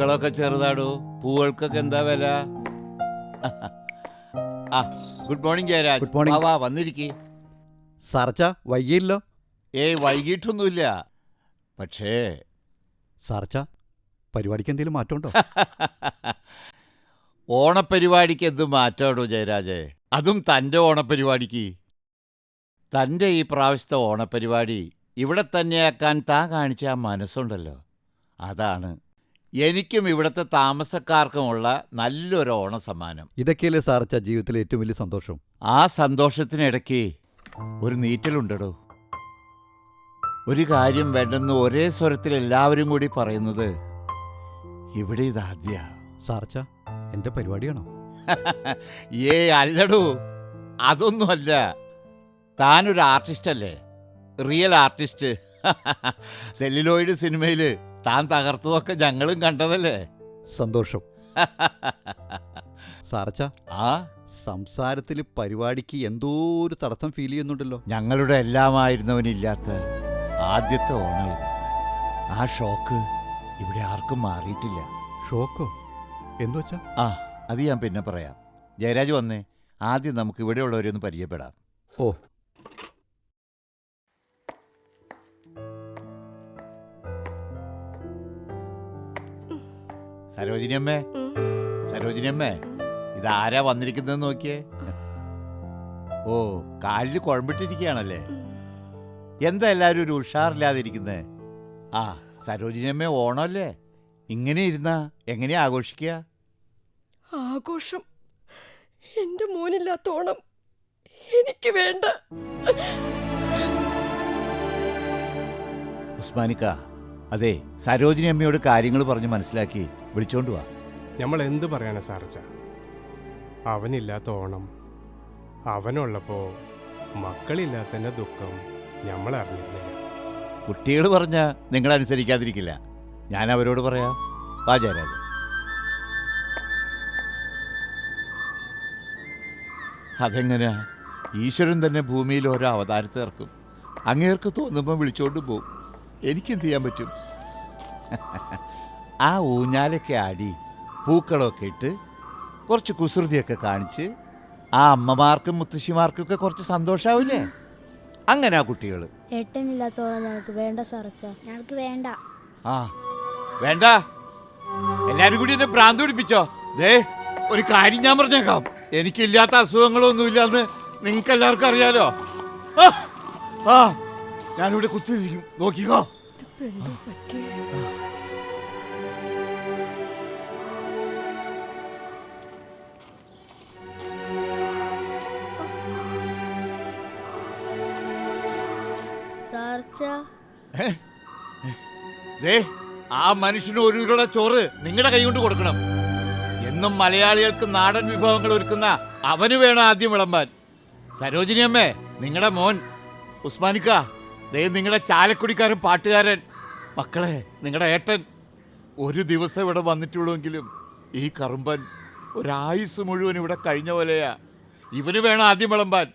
പൂക്കളൊക്കെ ചെറുതാടോ, പൂക്കൾക്കൊക്കെ എന്താ വില? ആ good morning Jayaraj. Good morning. വാ വന്നിരിക്കേ. സാറച്ച വൈകിയില്ലോ? ഏയ് വൈകിട്ടൊന്നുമില്ല. പക്ഷേ സാറച്ച പരിപാടിക്ക് എന്തെങ്കിലും മാറ്റമുണ്ടോ? ഓണപ്പരിപാടിക്ക് എന്ത് മാറ്റാടോ ജയരാജേ, അതും തൻ്റെ ഓണപ്പരിപാടിക്ക്. തൻ്റെ ഈ പ്രാവശ്യത്തെ ഓണപ്പരിപാടി ഇവിടെ തന്നെയാക്കാൻ താൻ കാണിച്ച ആ മനസ്സുണ്ടല്ലോ, അതാണ് എനിക്കും ഇവിടുത്തെ താമസക്കാർക്കുമുള്ള നല്ലൊരു ഓണസമ്മാനം. ഇതൊക്കെയല്ലേ സാറച്ച ജീവിതത്തിലെ ഏറ്റവും വലിയ സന്തോഷം. ആ സന്തോഷത്തിനിടയ്ക്ക് ഒരു നീറ്റലുണ്ടോ. ഒരു കാര്യം വേണ്ടെന്ന് ഒരേ സ്വരത്തിൽ എല്ലാവരും കൂടി പറയുന്നത് ഇവിടെ ഇതാദ്യ. സാറച്ച എൻ്റെ പരിപാടിയാണോ? അല്ലടോ, അതൊന്നുമല്ല. താനൊരു ആർട്ടിസ്റ്റല്ലേ, റിയൽ ആർട്ടിസ്റ്റ്. സെല്ലുലോയിഡ് സിനിമയിൽ താൻ തകർത്തതൊക്കെ ഞങ്ങളും കണ്ടതല്ലേ. സന്തോഷം. സാറച്ച ആ സംസാരത്തിൽ പരിപാടിക്ക് എന്തോ ഒരു തടസ്സം ഫീൽ ചെയ്യുന്നുണ്ടല്ലോ. ഞങ്ങളുടെ എല്ലാമായിരുന്നവനില്ലാത്ത ആദ്യത്തെ ഓണം ഇത്. ആ ഷോക്ക് ഇവിടെ ആർക്കും മാറിയിട്ടില്ല. ഷോക്കോ? എന്തു വച്ചാ? ആ അത് ഞാൻ പിന്നെ പറയാം. ജയരാജ് വന്നേ, ആദ്യം നമുക്ക് ഇവിടെയുള്ളവരെ ഒന്ന് പരിചയപ്പെടാം. ഓ, സരോജിനിയമ്മേ, സരോജിനിയമ്മേ, ഇതാരാ വന്നിരിക്കുന്നതെന്ന് നോക്കിയേ. ഓ, കാലിൽ കുഴമ്പിട്ടിരിക്കുകയാണല്ലേ. എന്താ എല്ലാവരും ഒരു ഉഷാറില്ലാതിരിക്കുന്നേ? ആ സരോജിനിയമ്മേ, ഓണമല്ലേ, ഇങ്ങനെ ഇരുന്നാ എങ്ങനെയാ ആഘോഷിക്കുക? ആഘോഷം? എന്റെ മോനില്ലാത്ത ഓണം എനിക്ക് വേണ്ട. ഉസ്മാനിക്ക, അതെ, സരോജിനി അമ്മയോട് കാര്യങ്ങൾ പറഞ്ഞ് മനസ്സിലാക്കി വിളിച്ചോണ്ട് വാ. നമ്മൾ എന്ത് പറയാനാ സാറച്ച? അവനില്ലാത്ത ഓണം, അവനുള്ളപ്പോ മക്കളില്ലാത്തതിന്റെ ദുഃഖം നമ്മൾ അറിഞ്ഞിരുന്നില്ല. കുട്ടികൾ പറഞ്ഞ നിങ്ങൾ അനുസരിക്കാതിരിക്കില്ല. ഞാൻ അവരോട് പറയാം. വാ ജയരാജ. അതെങ്ങനെയാ? ഈശ്വരൻ തന്നെ ഭൂമിയിൽ ഓരോ അവതാരത്തെ ഇറക്കും. അങ്ങേർക്ക് തോന്നുമ്പോൾ വിളിച്ചോണ്ട് പോവും. എനിക്കെന്ത് ചെയ്യാൻ പറ്റും? ആ ഊഞ്ഞാലൊക്കെ ആടി പൂക്കളൊക്കെ ഇട്ട് കുറച്ച് കുസൃതിയൊക്കെ കാണിച്ച് ആ അമ്മമാർക്കും മുത്തശ്ശിമാർക്കൊക്കെ കുറച്ച് സന്തോഷാവില്ലേ? അങ്ങനെ ആ കുട്ടികൾ. ഏട്ടനില്ലാത്തോളം ഞങ്ങൾക്ക് വേണ്ട സാറച്ച. ഞങ്ങൾക്ക് വേണ്ട. ആ വേണ്ട, എല്ലാരും കൂടി എന്നെ ഭ്രാന്ത് പിടിപ്പിച്ചോ. ദേ ഒരു കാര്യം ഞാൻ പറഞ്ഞേക്കാം, എനിക്കില്ലാത്ത അസുഖങ്ങളൊന്നുമില്ലെന്ന് നിങ്ങൾക്ക് എല്ലാവർക്കും അറിയാലോ. ആ ആ ഞാനിവിടെ കുത്തിരിക്കും, നോക്കിക്കോ. ദേ ആ മനുഷ്യന് ഒരു ഉരുള ചോറ് നിങ്ങളുടെ കൈ കൊണ്ട് കൊടുക്കണം. എന്നും മലയാളികൾക്ക് നാടൻ വിഭവങ്ങൾ ഒരുക്കുന്ന അവന് വേണം ആദ്യം വിളമ്പാൻ. സരോജിനി അമ്മേ, നിങ്ങളുടെ മോൻ ഉസ്മാനിക്ക, ദേ നിങ്ങളുടെ ചാലക്കുടിക്കാരൻ പാട്ടുകാരൻ. മക്കളെ, നിങ്ങളുടെ ഏട്ടൻ ഒരു ദിവസം ഇവിടെ വന്നിട്ടുള്ളൂവെങ്കിലും ഈ കറുമ്പൻ ഒരായുസ് മുഴുവൻ ഇവിടെ കഴിഞ്ഞ പോലെയാ. ഇവന് വേണം ആദ്യം വിളമ്പാൻ.